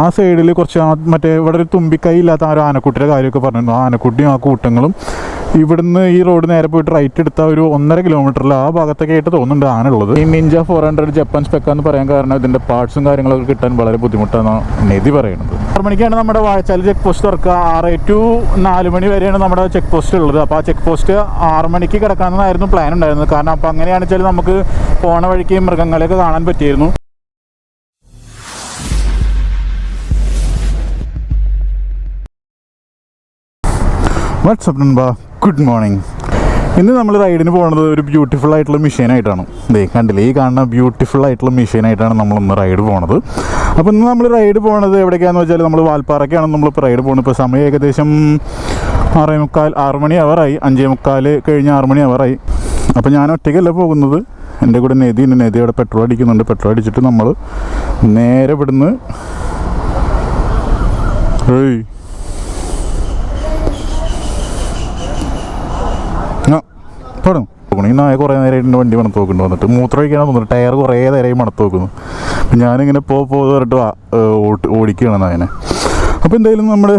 ആ സൈഡിൽ കുറച്ച് മറ്റേ ഇവിടെ ഒരു തുമ്പിക്കൈ ഇല്ലാത്ത ആ ഒരു ആനക്കുട്ടിയുടെ കാര്യമൊക്കെ പറഞ്ഞിരുന്നു. ആ ആനക്കുട്ടിയും ആ കൂട്ടങ്ങളും ഇവിടുന്ന് ഈ റോഡ് നേരെ പോയിട്ട് റൈറ്റ് എടുത്ത ഒരു 1.5 കിലോമീറ്ററിൽ ആ ഭാഗത്തൊക്കെ ആയിട്ട് തോന്നുന്നുണ്ട് ആനുള്ളത്. ഈ നിഞ്ച 400 ജപ്പാൻ സ്പെക്ക എന്ന് പറയാൻ കാരണം ഇതിൻ്റെ പാർട്സും കാര്യങ്ങളൊക്കെ കിട്ടാൻ വളരെ ബുദ്ധിമുട്ടാണെന്നാണ് നെതി പറയുന്നത്. 6 മണിക്കാണ് നമ്മുടെ വാഴച്ചാൽ ചെക്ക് പോസ്റ്റ് തുറക്കുക. 6 to 4 മണി വരെയാണ് നമ്മുടെ ചെക്ക് പോസ്റ്റ് ഉള്ളത്. അപ്പോൾ ആ ചെക്ക് പോസ്റ്റ് 6 മണിക്ക് കിടക്കാമെന്നായിരുന്നു പ്ലാൻ ഉണ്ടായിരുന്നത്. കാരണം അപ്പോൾ അങ്ങനെയാണെന്ന് വെച്ചാൽ നമുക്ക് പോണ വഴിക്ക് മൃഗങ്ങളെയൊക്കെ കാണാൻ പറ്റിയിരുന്നു. WhatsApp number good morning. ഇന്ന് നമ്മൾ റൈഡിന് പോകുന്നത് ഒരു ബ്യൂട്ടിഫുൾ ആയിട്ടുള്ള മെഷീനായിട്ടാണ്. ദേ കണ്ടില്ലേ, ഈ കാണുന്ന ബ്യൂട്ടിഫുൾ ആയിട്ടുള്ള മെഷീനായിട്ടാണ് നമ്മളിന്ന് റൈഡ് പോകുന്നത്. അപ്പോൾ ഇന്ന് നമ്മൾ റൈഡ് പോകുന്നത് എവിടേക്കാണെന്ന് വെച്ചാൽ നമ്മൾ വാൽപ്പാറയ്ക്കാണ് നമ്മളിപ്പോൾ റൈഡ് പോകുന്നത്. ഇപ്പോൾ സമയം ഏകദേശം 6:45 മണി അവറായി. 5:45 കഴിഞ്ഞ് 6 മണി അവറായി. അപ്പോൾ ഞാൻ ഒറ്റയ്ക്കല്ല പോകുന്നത്, എൻ്റെ കൂടെ നെതി ഉണ്ട്. നെതി അവിടെ പെട്രോൾ അടിക്കുന്നുണ്ട്. പെട്രോൾ അടിച്ചിട്ട് നമ്മൾ നേരെ ഇവിടുന്ന് ഈ നായ കുറേ നേരമായിട്ട് വണ്ടി മണത്ത് നോക്കുന്നുണ്ട്. വന്നിട്ട് മൂത്രം ഒഴിക്കാനാണ് തോന്നുന്നു. ടയർ കുറേ നേരമായി മണത്ത് നോക്കുന്നു. അപ്പം ഞാനിങ്ങനെ പറഞ്ഞിട്ട് ഓടിക്കുകയാണ് നായനെ. അപ്പോൾ എന്തായാലും നമ്മൾ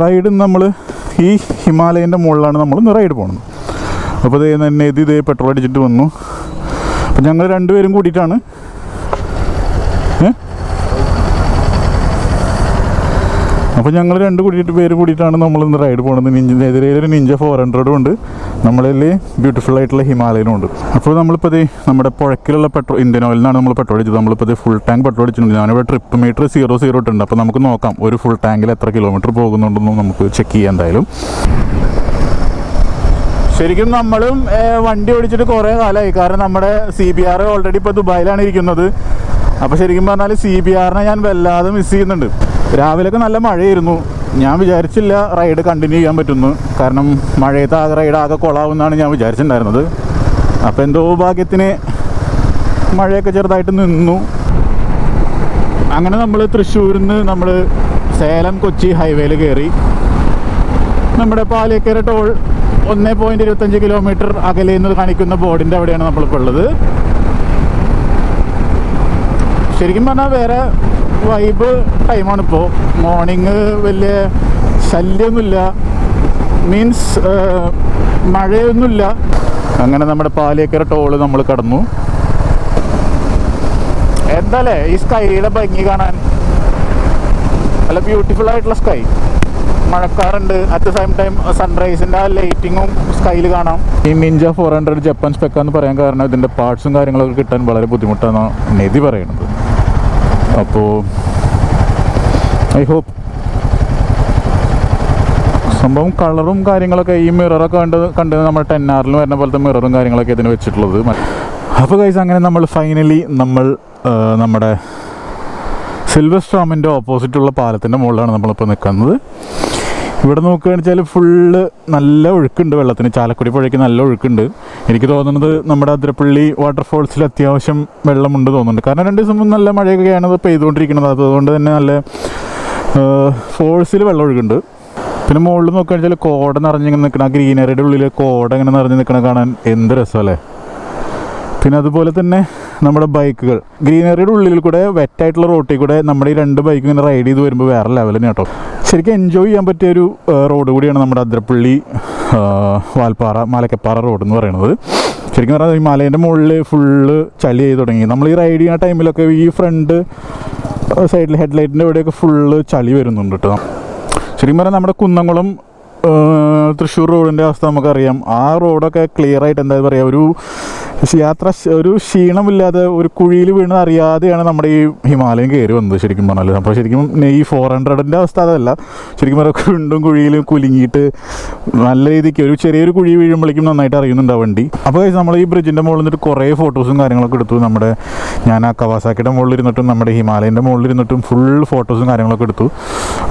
റൈഡ് നമ്മൾ ഈ ഹിമാലയൻ്റെ മുകളിലാണ് നമ്മൾ ഇന്ന് റൈഡ് പോകുന്നത്. അപ്പോൾ ഇതേ പെട്രോൾ അടിച്ചിട്ട് വന്നു. അപ്പം ഞങ്ങൾ രണ്ടുപേരും കൂടിയിട്ടാണ് അപ്പോൾ ഞങ്ങൾ പേര് കൂടിയിട്ടാണ് നമ്മളിന്ന് റൈഡ് പോകുന്നത്. എതിരെ ഒരു നിഞ്ച 400 ഉണ്ട്, നമ്മളിൽ ബ്യൂട്ടിഫുൾ ആയിട്ടുള്ള ഹിമാലയനും ഉണ്ട്. അപ്പോൾ നമ്മളിപ്പോൾ നമ്മുടെ പുഴക്കിലുള്ള ഇന്ത്യൻ ഓയിലിനാണ് നമ്മൾ പെട്രോൾ അടിച്ചത്. നമ്മളിപ്പോൾ ഫുൾ ടാങ്ക് പെട്രോൾ അടിച്ചിട്ടുണ്ട്. ഞാനിവിടെ ട്രിപ്പ് മീറ്റർ 0 ഇട്ടുണ്ട്. അപ്പോൾ നമുക്ക് നോക്കാം ഒരു ഫുൾ ടാങ്കിൽ എത്ര കിലോമീറ്റർ പോകുന്നുണ്ടെന്നും നമുക്ക് ചെക്ക് ചെയ്യാം. എന്തായാലും ശരിക്കും നമ്മളും വണ്ടി ഓടിച്ചിട്ട് കുറേ കാലമായി. കാരണം നമ്മുടെ CBR ഓൾറെഡി ഇപ്പോൾ ദുബായിലാണ് ഇരിക്കുന്നത്. അപ്പോൾ ശരിക്കും പറഞ്ഞാൽ CBRനെ ഞാൻ വല്ലാതെ മിസ് ചെയ്യുന്നുണ്ട്. രാവിലെയൊക്കെ നല്ല മഴയായിരുന്നു. ഞാൻ വിചാരിച്ചില്ല റൈഡ് കണ്ടിന്യൂ ചെയ്യാൻ പറ്റുന്നു. കാരണം മഴയത്ത് റൈഡ് ആകെ കൊളാവുമെന്നാണ് ഞാൻ വിചാരിച്ചിട്ടുണ്ടായിരുന്നത്. അപ്പോൾ എന്തോ ഭാഗ്യത്തിന് മഴയൊക്കെ ചെറുതായിട്ട് നിന്നു. അങ്ങനെ നമ്മൾ തൃശ്ശൂരിൽ നിന്ന് നമ്മൾ സേലം കൊച്ചി ഹൈവേയിൽ കയറി. നമ്മുടെ പാലിയേക്കര ടോൾ 1.25 കിലോമീറ്റർ അകലെ നിന്ന് കാണിക്കുന്ന ബോർഡിൻ്റെ അവിടെയാണ് നമ്മളിപ്പോൾ ഉള്ളത്. ശരിക്കും പറഞ്ഞാൽ വേറെ വൈബ് ടൈമാണിപ്പോൾ. മോർണിംഗ് വലിയ ശല്യമൊന്നുമില്ല, മീൻസ് മഴയൊന്നുമില്ല. അങ്ങനെ നമ്മുടെ പാലിയേക്കര ടോള് നമ്മൾ കടന്നു. എന്താല്ലേ ഈ സ്കൈയുടെ ഭംഗി കാണാൻ, നല്ല ബ്യൂട്ടിഫുൾ ആയിട്ടുള്ള സ്കൈ. മഴക്കാറുണ്ട്, അറ്റ് ദ സെയിം ടൈം സൺറൈസിൻ്റെ ആ ലൈറ്റിങ്ങും സ്കൈയിൽ കാണാം. ഈ നിഞ്ച 400 ജപ്പാൻ സ്പെക്ക എന്ന് പറയാൻ കാരണം ഇതിൻ്റെ പാർട്സും കാര്യങ്ങളൊക്കെ കിട്ടാൻ വളരെ ബുദ്ധിമുട്ടാണെന്നാണ് നെതി പറയുന്നത്. അപ്പോൾ ഐ ഹോപ്പ് സംഭവം കളറും കാര്യങ്ങളൊക്കെ ഈ മിററൊക്കെ കണ്ട് നമ്മൾ 10R വരുന്ന പോലത്തെ മിററും കാര്യങ്ങളൊക്കെ ഇതിന് വെച്ചിട്ടുള്ളത്. അപ്പോൾ ഗൈസ് അങ്ങനെ നമ്മൾ ഫൈനലി നമ്മുടെ സിൽവർ സ്ട്രോമിൻ്റെ ഓപ്പോസിറ്റുള്ള പാലത്തിൻ്റെ മുകളിലാണ് നമ്മളിപ്പോൾ നിൽക്കുന്നത്. ഇവിടെ നോക്കുകയാണെന്ന് വെച്ചാൽ ഫുള്ള് നല്ല ഒഴുക്കുണ്ട് വെള്ളത്തിന്. ചാലക്കുടി പുഴയ്ക്ക് നല്ല ഒഴുക്കുണ്ട്. എനിക്ക് തോന്നുന്നത് നമ്മുടെ അതിരപ്പള്ളി വാട്ടർഫോൾസിൽ അത്യാവശ്യം വെള്ളമുണ്ട് തോന്നുന്നുണ്ട്. കാരണം 2 ദിവസം മുമ്പ് നല്ല മഴയൊക്കെയാണ് പെയ്തുകൊണ്ടിരിക്കുന്നത്. അതുകൊണ്ട് തന്നെ നല്ല ഫോഴ്സിൽ വെള്ളം ഒഴുക്കുണ്ട്. പിന്നെ മുകളിൽ നോക്കുകയാണെന്ന് വെച്ചാൽ കോട നിറഞ്ഞിങ്ങനെ നിൽക്കണം. ആ ഗ്രീനറിയുടെ ഉള്ളിൽ കോട ഇങ്ങനെ നിറഞ്ഞ് നിൽക്കണം കാണാൻ എന്ത് രസമല്ലേ. പിന്നെ അതുപോലെ തന്നെ നമ്മുടെ ബൈക്കുകൾ ഗ്രീനറിയുടെ ഉള്ളിൽ കൂടെ വെറ്റായിട്ടുള്ള റോട്ടിൽ കൂടെ നമ്മുടെ ഈ 2 ബൈക്കും ഇങ്ങനെ റൈഡ് ചെയ്ത് വരുമ്പോൾ വേറെ ലെവലിന് കേട്ടോ. ശരിക്കും എൻജോയ് ചെയ്യാൻ പറ്റിയൊരു റോഡ് കൂടിയാണ് നമ്മുടെ അതിരപ്പള്ളി വാൽപ്പാറ മലക്കപ്പാറ റോഡ് എന്ന് പറയുന്നത്. ശരിക്കും പറഞ്ഞാൽ ഈ മലേൻ്റെ മുകളിൽ ഫുള്ള് ചളി ചെയ്ത് തുടങ്ങി. നമ്മൾ ഈ റൈഡ് ചെയ്യുന്ന ടൈമിലൊക്കെ ഈ ഫ്രണ്ട് സൈഡിൽ ഹെഡ്ലൈറ്റിൻ്റെ ഇവിടെയൊക്കെ ഫുള്ള് ചളി വരുന്നുണ്ട് കേട്ടോ. ശരിക്കും പറഞ്ഞാൽ നമ്മുടെ കുന്നംകുളം തൃശ്ശൂർ റോഡിൻ്റെ അവസ്ഥ നമുക്കറിയാം. ആ റോഡൊക്കെ ക്ലിയർ ആയിട്ട് എന്താ പറയുക, ഒരു ക്ഷീണമില്ലാതെ ഒരു കുഴിയിൽ വീണ് അറിയാതെയാണ് നമ്മുടെ ഈ ഹിമാലയം കയറി വന്നത് ശരിക്കും പറഞ്ഞാൽ. അപ്പോൾ ശരിക്കും ഈ 400ൻ്റെ അവസ്ഥ അതല്ല. ശരിക്കും പറഞ്ഞാൽ കുണ്ടും കുഴിയിലും കുലുങ്ങിയിട്ട് നല്ല രീതിക്ക് ഒരു ചെറിയൊരു കുഴി വീഴുമ്പോഴേക്കും നന്നായിട്ട് അറിയുന്നുണ്ട് ആ വണ്ടി. അപ്പോൾ നമ്മൾ ഈ ബ്രിഡ്ജിൻ്റെ മുകളിൽ നിന്നിട്ട് കുറേ ഫോട്ടോസും കാര്യങ്ങളൊക്കെ എടുത്തു. ഞാൻ ആ കവാസാക്കിയുടെ മുകളിൽ ഇരുന്നിട്ടും നമ്മുടെ ഹിമാലയൻ്റെ മുകളിൽ ഇരുന്നിട്ടും ഫുൾ ഫോട്ടോസും കാര്യങ്ങളൊക്കെ എടുത്തു.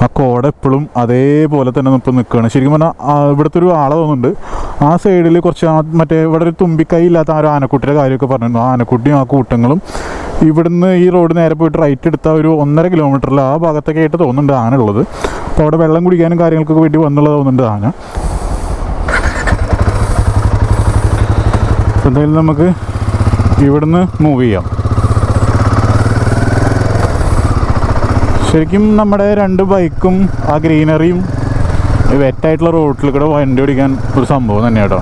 ആ കോട എപ്പോഴും അതേപോലെ തന്നെ ഇപ്പോൾ നിൽക്കുകയാണ്. ശരിക്കും പറഞ്ഞാൽ ഇവിടുത്തെ ഒരു ആളെ തോന്നുന്നുണ്ട്. ആ സൈഡിൽ കുറച്ച് മറ്റേ ഇവിടെ ഒരു തുമ്പിക്കൈ ഇല്ലാത്ത ആ ഒരു ആനക്കുട്ടിയുടെ കാര്യമൊക്കെ പറഞ്ഞിരുന്നു. ആ ആനക്കുട്ടിയും ആ കൂട്ടങ്ങളും ഇവിടുന്ന് ഈ റോഡ് നേരെ പോയിട്ട് റൈറ്റ് എടുത്ത ഒരു 1.5 കിലോമീറ്ററിൽ ആ ഭാഗത്തൊക്കെ ആയിട്ട് തോന്നുന്നുണ്ട് ആനുള്ളത്. അപ്പോൾ അവിടെ വെള്ളം കുടിക്കാനും കാര്യങ്ങൾക്കൊക്കെ വേണ്ടി വന്നുള്ളത് തോന്നുന്നുണ്ട് ആന. എന്തായാലും നമുക്ക് ഇവിടുന്ന് മൂവ് ചെയ്യാം. ശരിക്കും നമ്മുടെ രണ്ട് ബൈക്കും ആ ഗ്രീനറിയും വെറ്റായിട്ടുള്ള റോഡിൽ കൂടെ വണ്ടി ഓടിക്കാൻ ഒരു സംഭവം തന്നെയാണ് കേട്ടോ.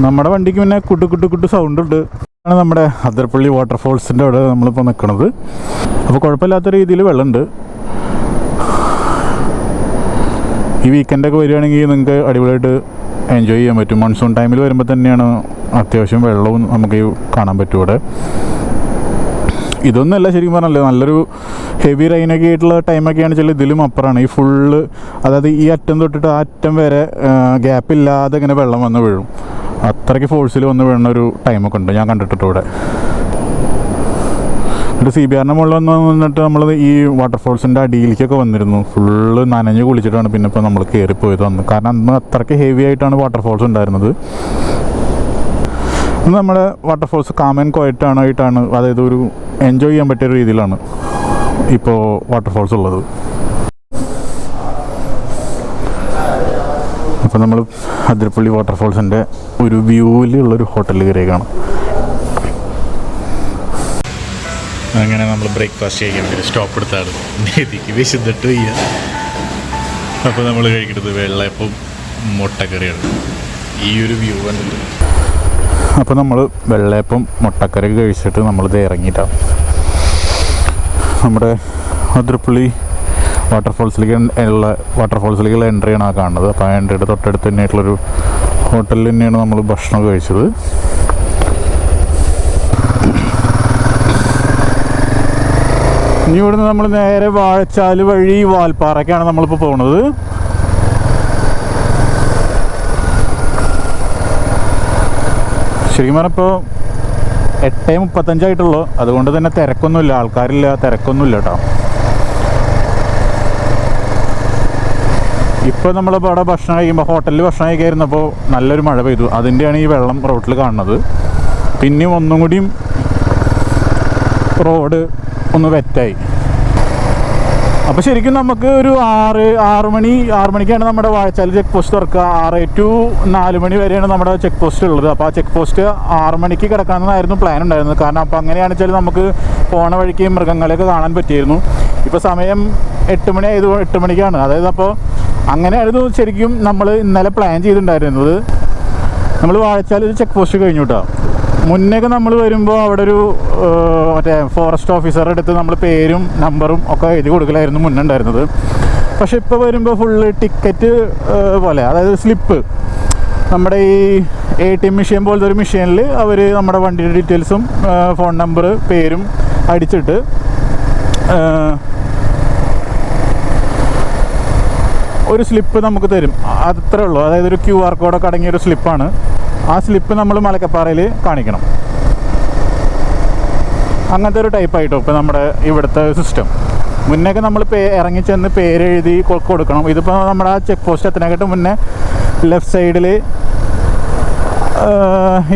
നമ്മുടെ വണ്ടിക്ക് പിന്നെ കുട്ടു സൗണ്ട് ഉണ്ട്. ആണ് നമ്മുടെ അതിരപ്പള്ളി വാട്ടർഫോൾസിൻ്റെ അവിടെ നമ്മളിപ്പോൾ നിൽക്കുന്നത്. അപ്പോൾ കുഴപ്പമില്ലാത്ത രീതിയിൽ വെള്ളമുണ്ട്. ഈ വീക്കെൻഡൊക്കെ വരികയാണെങ്കിൽ നിങ്ങൾക്ക് അടിപൊളിയായിട്ട് എൻജോയ് ചെയ്യാൻ പറ്റും. മൺസൂൺ ടൈമിൽ വരുമ്പോൾ തന്നെയാണ് അത്യാവശ്യം വെള്ളവും നമുക്ക് കാണാൻ പറ്റും ഇവിടെ. ഇതൊന്നുമല്ല ശരിക്കും പറഞ്ഞല്ലോ, നല്ലൊരു ഹെവി റെയിനൊക്കെ ആയിട്ടുള്ള ടൈമൊക്കെയാണ് വെച്ചാൽ ഇതിലും അപ്പുറമാണ്. ഈ ഫുള്ള്, അതായത് ഈ അറ്റം തൊട്ടിട്ട് ആ അറ്റം വരെ ഗ്യാപ്പില്ലാതെ ഇങ്ങനെ വെള്ളം വന്ന് വീഴും. അത്രയ്ക്ക് ഫോഴ്സിൽ വന്ന് വീഴുന്ന ഒരു ടൈമൊക്കെ ഉണ്ട്, ഞാൻ കണ്ടിട്ടുണ്ട് ഇവിടെ. എന്നിട്ട് CBRൻ്റെ മുകളിൽ വന്നിട്ട് നമ്മൾ ഈ വാട്ടർഫോൾസിൻ്റെ അടിയിലേക്കൊക്കെ വന്നിരുന്നു. ഫുള്ള് നനഞ്ഞ് കുളിച്ചിട്ടാണ് പിന്നെ ഇപ്പോൾ നമ്മൾ കയറിപ്പോയത് വന്ന്. കാരണം അന്ന് അത്രയ്ക്ക് ഹെവി ആയിട്ടാണ് വാട്ടർഫോൾസ് ഉണ്ടായിരുന്നത്. നമ്മുടെ വാട്ടർഫോൾസ് കാം ആൻഡ് ക്വയറ്റ് ആയിട്ടാണ്, അതായത് ഒരു എൻജോയ് ചെയ്യാൻ പറ്റിയ രീതിയിലാണ് ഇപ്പോൾ വാട്ടർഫോൾസ് ഉള്ളത്. അപ്പോൾ നമ്മൾ അതിരപ്പള്ളി വാട്ടർഫോൾസിൻ്റെ ഒരു വ്യൂവിലുള്ളൊരു ഹോട്ടലിൽ കയറിയേക്കാണ്. അങ്ങനെ നമ്മൾ ബ്രേക്ക്ഫാസ്റ്റ് കഴിക്കാൻ വേണ്ടി സ്റ്റോപ്പ് എടുത്താണ്. നേതിക്ക് വിശന്നിട്ട് വയ്യ. അപ്പോൾ നമ്മൾ കഴിക്കുന്നത് വെള്ളയപ്പം മുട്ടക്കറിയാണ്. ഈ ഒരു വ്യൂ കണ്ടിട്ട് അപ്പോൾ നമ്മൾ വെള്ളയപ്പം മുട്ടക്കറി കഴിച്ചിട്ട് നമ്മളിത് ഇറങ്ങിയിട്ടാണ് നമ്മുടെ അതിരപ്പള്ളി വാട്ടർഫോൾസിലേക്കുള്ള എൻട്രിയാണ് ആ കാണുന്നത്. അപ്പോൾ ആ എൻട്രിയുടെ തൊട്ടടുത്ത് തന്നെയായിട്ടുള്ളൊരു ഹോട്ടലിൽ തന്നെയാണ് നമ്മൾ ഭക്ഷണം കഴിച്ചത്. ഇനി ഇവിടുന്ന് നമ്മൾ നേരെ വാഴച്ചാൽ വഴി വാൽപ്പാറയ്ക്കാണ് നമ്മളിപ്പോൾ പോകുന്നത്. ശരിക്കും പറഞ്ഞപ്പോൾ 8:35 അതുകൊണ്ട് തന്നെ തിരക്കൊന്നുമില്ല, തിരക്കൊന്നുമില്ല കേട്ടോ. ഇപ്പോൾ നമ്മളിപ്പോൾ അവിടെ ഭക്ഷണം കഴിക്കുമ്പോൾ ഹോട്ടലിൽ ഭക്ഷണം കഴിക്കായിരുന്നപ്പോൾ നല്ലൊരു മഴ പെയ്തു. അതിൻ്റെയാണ് ഈ വെള്ളം റോഡിൽ കാണുന്നത്. പിന്നെയും ഒന്നും കൂടിയും റോഡ് ഒന്ന് വെറ്റായി. അപ്പോൾ ശരിക്കും നമുക്ക് ഒരു 6 മണിക്കാണ് നമ്മുടെ വാഴച്ചാൽ ചെക്ക് പോസ്റ്റ് തുറക്കുക. 6 to 4 മണി വരെയാണ് നമ്മുടെ ചെക്ക് പോസ്റ്റ് ഉള്ളത്. അപ്പോൾ ആ ചെക്ക് പോസ്റ്റ് 6 മണിക്ക് കിടക്കാമെന്നായിരുന്നു പ്ലാൻ ഉണ്ടായിരുന്നത്. കാരണം അപ്പോൾ അങ്ങനെയാണെന്ന് വെച്ചാൽ നമുക്ക് പോണ വഴിക്ക് മൃഗങ്ങളെയൊക്കെ കാണാൻ പറ്റിയിരുന്നു. ഇപ്പോൾ സമയം 8 മണിക്കാണ്. അതായത് അപ്പോൾ അങ്ങനെയായിരുന്നു ശരിക്കും നമ്മൾ ഇന്നലെ പ്ലാൻ ചെയ്തിട്ടുണ്ടായിരുന്നത്. നമ്മൾ വാഴച്ചാൽ ഒരു ചെക്ക് പോസ്റ്റ് കഴിഞ്ഞു കേട്ടോ. മുന്നേക്ക് നമ്മൾ വരുമ്പോൾ അവിടെ ഒരു മറ്റേ ഫോറസ്റ്റ് ഓഫീസറുടെ അടുത്ത് നമ്മൾ പേരും നമ്പറും ഒക്കെ എഴുതി കൊടുക്കലായിരുന്നു മുന്നേ ഉണ്ടായിരുന്നത്. പക്ഷെ ഇപ്പോൾ വരുമ്പോൾ ഫുള്ള് ടിക്കറ്റ് പോലെ, അതായത് സ്ലിപ്പ്, നമ്മുടെ ഈ ATM മെഷീൻ പോലത്തെ ഒരു മെഷീനിൽ അവർ നമ്മുടെ വണ്ടിയുടെ ഡീറ്റെയിൽസും ഫോൺ നമ്പർ പേരും അടിച്ചിട്ട് ഒരു സ്ലിപ്പ് നമുക്ക് തരും. അത്രേ ഉള്ളൂ. അതായത് ഒരു QR കോഡൊക്കെ അടങ്ങിയൊരു സ്ലിപ്പാണ്. ആ സ്ലിപ്പ് നമ്മൾ മലക്കപ്പാറയിൽ കാണിക്കണം. അങ്ങനത്തെ ഒരു ടൈപ്പായിട്ടോ ഇപ്പോൾ നമ്മുടെ ഇവിടുത്തെ സിസ്റ്റം. മുന്നേക്ക് നമ്മൾ ഇറങ്ങിച്ചെന്ന് പേരെഴുതി കൊടുക്കണം. ഇതിപ്പോൾ നമ്മുടെ ആ ചെക്ക് പോസ്റ്റ് എത്തനായിട്ട് മുന്നേ ലെഫ്റ്റ് സൈഡിൽ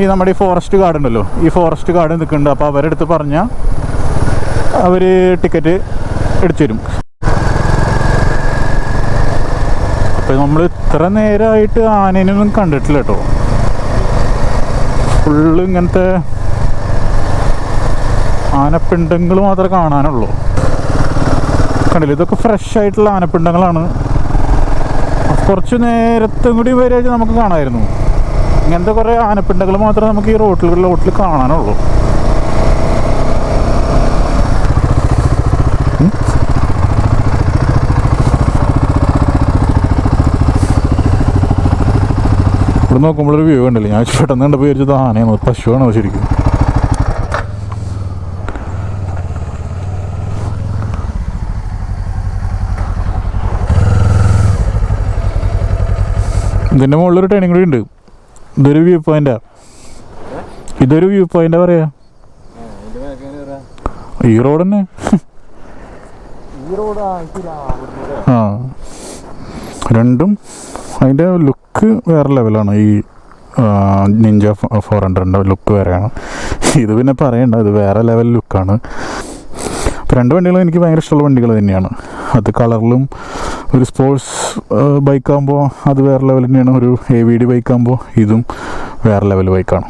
ഈ നമ്മുടെ ഈ ഫോറസ്റ്റ് ഗാർഡ് ഉണ്ടല്ലോ, ഈ ഫോറസ്റ്റ് ഗാർഡ് നിൽക്കുന്നുണ്ട്. അപ്പോൾ അവരുടെ അടുത്ത് പറഞ്ഞാൽ അവർ ടിക്കറ്റ് എടുത്തു തരും. അപ്പോൾ നമ്മൾ ഇത്ര നേരമായിട്ട് ആനേനൊന്നും കണ്ടിട്ടില്ല കേട്ടോ. ഫുള്ള് ഇങ്ങനത്തെ ആനപ്പിണ്ടങ്ങൾ മാത്രമേ കാണാനുള്ളൂ. കണ്ടില്ല, ഇതൊക്കെ ഫ്രഷ് ആയിട്ടുള്ള ആനപ്പിണ്ടങ്ങളാണ്. കുറച്ച് നേരത്തും കൂടി വരെ നമുക്ക് കാണാമായിരുന്നു. ഇങ്ങനത്തെ കുറേ ആനപ്പിണ്ടങ്ങൾ മാത്രമേ നമുക്ക് ഈ റോട്ടിൽ കാണാനുള്ളൂ. ഇവിടെ നോക്കുമ്പോഴൊരു വ്യൂ ഉണ്ടല്ലോ, ഞാൻ പെട്ടെന്ന് കണ്ടപ്പോൾ വിചാരിച്ചത് ആനയാണോ പശുവാണോ ശരിക്കും. ഇതിൻ്റെ മുകളിലൊരു ടേണിങ് കൂടി ഉണ്ട്. ഇതൊരു വ്യൂ പോയിന്റാ പറയാ. ഈ റോഡ് തന്നെ. ആ, രണ്ടും അതിൻ്റെ ലുക്ക് വേറെ ലെവലാണ്. ഈ നിഞ്ച 400ൻ്റെ ലുക്ക് വേറെയാണ്. ഇത് പിന്നെ പറയണ്ട, ഇത് വേറെ ലെവൽ ലുക്കാണ്. അപ്പോൾ രണ്ട് വണ്ടികളും എനിക്ക് ഭയങ്കര ഇഷ്ടമുള്ള വണ്ടികൾ തന്നെയാണ്. അത് കളറിലും ഒരു സ്പോർട്സ് ബൈക്കാകുമ്പോൾ അത് വേറെ ലെവൽ തന്നെയാണ്. ഒരു AVD ബൈക്കാകുമ്പോൾ ഇതും വേറെ ലെവൽ ബൈക്കാണ്.